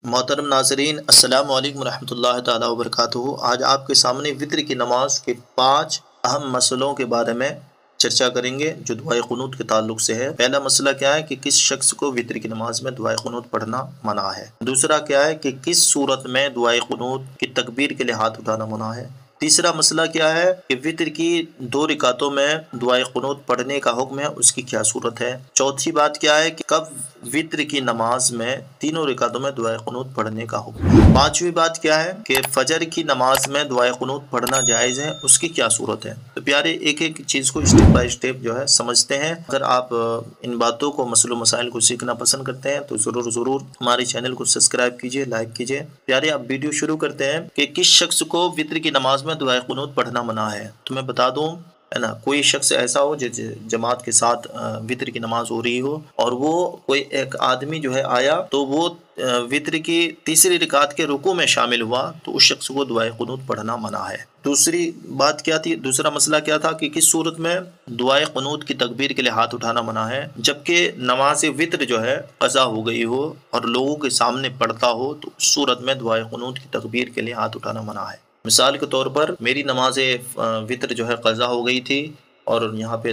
محترم ناظرین، السلام علیکم ورحمۃ اللہ تعالی وبرکاتہ۔ آج آپ کے سامنے وطر کی نماز کے 5 اہم مسئلوں کے بارے میں چرچا کریں گے جو دعائے قنوت کے تعلق سے ہے۔ پہلا مسئلہ کیا ہے کہ کس شخص کو وطر کی نماز میں دعائے قنوت پڑھنا منع ہے۔ دوسرا کیا ہے کہ کس صورت میں دعائے قنوت کی تکبیر کے لیے ہاتھ اٹھانا منع ہے۔ تیسرا مسئلہ کیا ہے کہ وطر کی 2 رکعتوں میں دعائے قنوت پڑھنے کا حکم ہے، اس کی کیا صورت ہے۔ چوتھی بات کیا ہے کہ کب وطر کی نماز میں تینوں رکعتوں میں دعائے قنوت پڑھنے کا حکم ہے۔ پانچویں بات کیا ہے کہ فجر کی نماز میں دعائے قنوت پڑھنا جائز ہے، اس کی کیا صورت ہے۔ تو پیارے ایک ایک چیز کو اسٹیپ بائی اسٹیپ جو ہے سمجھتے ہیں۔ اگر آپ ان باتوں کو مسئلہ و مسائل کو سیکھنا پسند کرتے ہیں تو ضرور ہمارے چینل کو سبسکرائب کیجئے، لائک کیجئے۔ پیارے اب ویڈیو شروع کرتے ہیں کہ کس شخص کو وطر کی نماز میں دعائے قنوت پڑھنا منع ہے۔ تو میں بتا دوں ہے نا، کوئی شخص ایسا ہو جماعت کے ساتھ وطر کی نماز ہو رہی ہو اور وہ کوئی ایک آدمی جو ہے آیا تو وہ وطر کی تیسری رکعت کے رکوع میں شامل ہوا تو اس شخص کو دعائے قنوت پڑھنا منع ہے۔ دوسری بات کیا تھی، دوسرا مسئلہ کیا تھا کہ کس صورت میں دعائے قنوت کی تکبیر کے لیے ہاتھ اٹھانا منع ہے۔ جبکہ نماز وطر جو ہے قضا ہو گئی ہو اور لوگوں کے سامنے پڑھتا ہو تو اس صورت میں دعائے قنوت کی تکبیر کے لیے ہاتھ اٹھانا منع ہے۔ مثال کے طور پر میری نماز وطر جو ہے قضا ہو گئی تھی اور یہاں پہ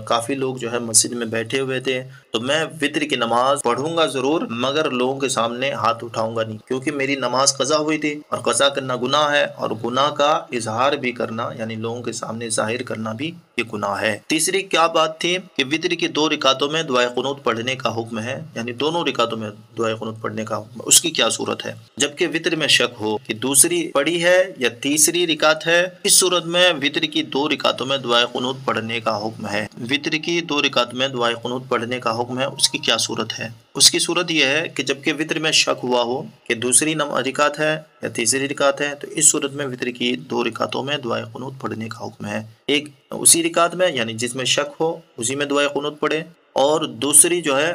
کافی لوگ جو ہے مسجد میں بیٹھے ہوئے تھے، تو میں وطر کی نماز پڑھوں گا ضرور مگر لوگوں کے سامنے ہاتھ اٹھاؤں گا نہیں، کیونکہ میری نماز قضا ہوئی تھی اور قضا کرنا گناہ ہے اور گناہ کا اظہار بھی کرنا یعنی لوگوں کے سامنے ظاہر کرنا بھی یہ گناہ ہے۔ تیسری کیا بات تھی کہ وطر کی 2 رکعتوں میں دعائے قنوت پڑھنے کا حکم ہے، یعنی دونوں رکعتوں میں دعائے قنوت پڑھنے کا حکم ہے، اس کی کیا صورت ہے۔ جبکہ وطر میں شک ہو کہ دوسری پڑھی ہے یا تیسری رکعت ہے، اس صورت میں وطر کی 2 رکعتوں میں دعائے قنوت پڑھنے کا حکم ہے۔ وطر کی 2 رکعت میں دعائے قنوت پڑھنے کا حکم ہے، اس کی کیا صورت ہے۔ اس کی صورت یہ ہے کہ جبکہ وطر میں شک ہوا ہو کہ دوسری رکعت ہے یا تیسری رکعت ہے تو اس صورت میں وطر کی 2 رکعتوں میں دعائے قنوت پڑھنے کا حکم ہے۔ ایک اسی رکعت میں یعنی جس میں شک ہو اسی میں دعائے قنوت پڑھے، اور دوسری جو ہے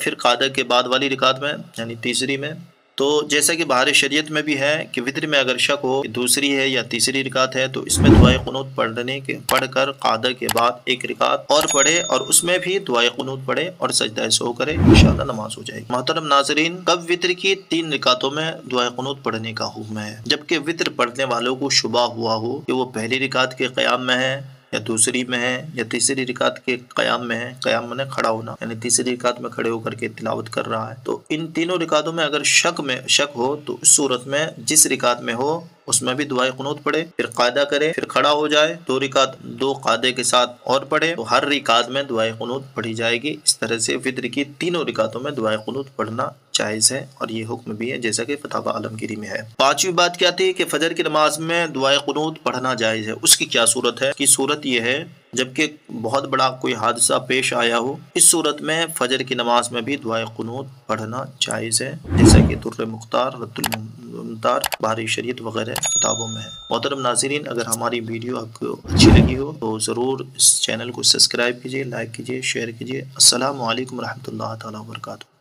پھر قعدہ کے بعد والی رکعت میں یعنی تیسری میں۔ تو جیسا کہ بہار شریعت میں بھی ہے کہ وطر میں اگر شک ہو کہ دوسری ہے یا تیسری رکعت ہے تو اس میں دعائے قنوت پڑھ کر قعدہ کے بعد ایک رکعت اور پڑھے اور اس میں بھی دعائے قنوت پڑھے اور سجدہ سہو کرے، انشاءاللہ نماز ہو جائے گی۔ محترم ناظرین، کب وطر کی 3 رکعتوں میں دعائے قنوت پڑھنے کا حکم ہے۔ جبکہ وطر پڑھنے والوں کو شبہ ہوا ہو کہ وہ پہلی رکعت کے قیام میں ہے یا دوسری میں ہے یا تیسری رکعت کے قیام میں ہے، قیام میں کھڑا ہونا یعنی تیسری رکعت میں کھڑے ہو کر کے تلاوت کر رہا ہے، تو ان تینوں رکعتوں میں اگر شک ہو تو اس صورت میں جس رکعت میں ہو اس میں بھی دعائے قنوت پڑھے، پھر قاعدہ کرے، پھر کھڑا ہو جائے، 2 قاعدے کے ساتھ اور پڑھے، تو ہر رکعت میں دعائے قنوت پڑھی جائے گی۔ اس طرح سے وطر کی تینوں رکعتوں میں دعائے قنوت پڑھنا جائز ہے اور یہ حکم بھی ہے جیسا کہ فتاوی عالمگیری میں ہے۔ پانچویں بات کیا تھی کہ فجر کی نماز میں دعائے قنوت پڑھنا جائز ہے، اس کی کیا صورت ہے۔ کی صورت یہ ہے جبکہ بہت بڑا کوئی حادثہ پیش آیا ہو، اس صورت میں فجر کی نماز میں بھی دعائے قنوت پڑھنا جائز ہے، جیسا کہ در مختار، رد المنتار، بہار شریعت وغیرہ کتابوں میں ہے۔ محترم ناظرین، اگر ہماری ویڈیو آپ کو اچھی لگی ہو تو ضرور اس چینل کو سبسکرائب کیجئے، لائک کیجئے، شیئر کیجئے۔ السلام علیکم ورحمۃ اللہ تعالی وبرکاتہ۔